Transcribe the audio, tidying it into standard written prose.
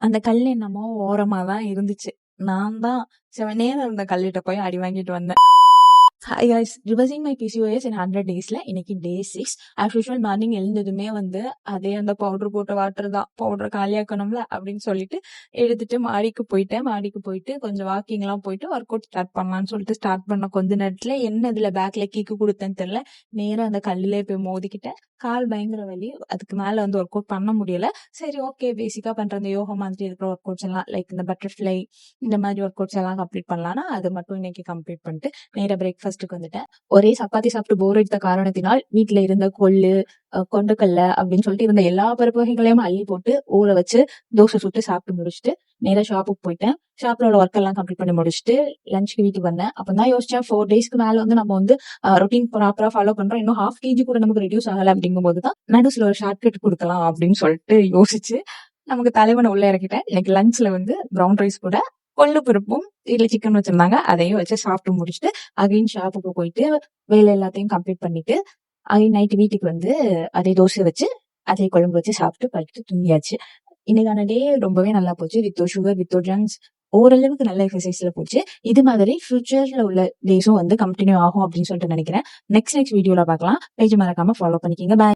அந்த கல் என்னமோ ஓரமா தான் இருந்துச்சு. நான் தான் செவனேன்னு அந்த கல்லிட்ட போய் அடி வாங்கிட்டு வந்தேன். Hi guys, reversing my PCOS in 100 டேஸ்ல இன்னைக்கு டே 6. ஆஸ் யூஷுவல் மார்னிங் எழுந்ததுமே வந்து அதே அந்த பவுடர் போட்ட வாட்டர் தான், பவுடர் காலியாக்கணும்ல அப்படின்னு சொல்லிட்டு எடுத்துட்டு மாடிக்கு போயிட்டேன். மாடிக்கு போயிட்டு கொஞ்சம் வாக்கிங்லாம் போயிட்டு ஒர்க் அவுட் ஸ்டார்ட் பண்ணலான்னு சொல்லிட்டு ஸ்டார்ட் பண்ண கொஞ்ச நேரத்துல என்ன இதுல பேக்ல கீக்கு கொடுத்தேன்னு தெரியல, நேரம் அந்த கல்லிலே போய் மோதிக்கிட்டேன். கால் பயங்கர வலி, அதுக்கு மேல வந்து ஒர்க் அவுட் பண்ண முடியல. சரி ஓகே, பேசிக்கா பண்ற அந்த யோகா மாதிரி இருக்கிற ஒர்க் அவுட்ஸ் எல்லாம் லைக் இந்த பட்டர்ஃப்ளை இந்த மாதிரி ஒர்க் அவுட்ஸ் எல்லாம் கம்ப்ளீட் பண்ணலாம்னா அது மட்டும் இன்னைக்கு கம்ப்ளீட் பண்ணிட்டு நேரா பிரேக்ஃபாஸ்ட்டுக்கு வந்துட்டேன். ஒரே சப்பாத்தி சாப்பிட்டு போர் அடித்த காரணத்தினால் வீட்டுல இருந்த கொள்ளு, கொண்டக்கல்ல அப்படின்னு சொல்லிட்டு இருந்த எல்லா பருப்பு வகைகளையும் அள்ளி போட்டு ஊற வச்சு தோசை சுட்டு சாப்பிட்டு முடிச்சுட்டு நேரா ஷாப்புக்கு போயிட்டேன். ஷாப்ல உள்ள ஒர்க் எல்லாம் கம்ப்ளீட் பண்ணி முடிச்சுட்டு லஞ்சுக்கு வீட்டுக்கு வந்தேன். அப்பதான் யோசிச்சேன், 4 டேஸ்க்கு மேல வந்து நம்ம வந்து ரொட்டீன் ப்ராப்பரா ஃபாலோ பண்றோம், இன்னும் 1/2 kg கூட நமக்கு ரெடியூஸ் ஆகல. அப்படிங்கும் போதுதான் நடுசுல ஒரு ஷார்ட் கட் கொடுக்கலாம் அப்படின்னு சொல்லிட்டு யோசிச்சு நமக்கு தலைவனை உள்ள இறக்கிட்டேன். எனக்கு லஞ்ச்ல வந்து ப்ரௌன் ரைஸ் கூட கொள்ளு பருப்பும் இல்ல சிக்கன் வச்சிருந்தாங்க, அதையும் வச்சு சாப்பிட்டு முடிச்சுட்டு அகைன் ஷாப்புக்கு போயிட்டு வேலை எல்லாத்தையும் கம்ப்ளீட் பண்ணிட்டு அகைன் நைட்டு வீட்டுக்கு வந்து அதே தோசை வச்சு அதே குழம்பு வச்சு சாப்பிட்டு படுத்து தூங்கியாச்சு. இன்னைக்கான டே ரொம்பவே நல்லா போச்சு. வித்தோ சுகர் வித்தோ ட்ரங்க்ஸ் ஓரளவுக்கு நல்ல எக்ஸசைஸ்ல போச்சு. இது மாதிரி ஃபியூச்சர்ல உள்ள டேஸும் வந்து கண்டினியூ ஆகும் அப்படின்னு சொல்லிட்டு நினைக்கிறேன். நெக்ஸ்ட் வீடியோல பார்க்கலாம். பேஜ் மறக்காம ஃபாலோ பண்ணிக்கோங்க. பாய்.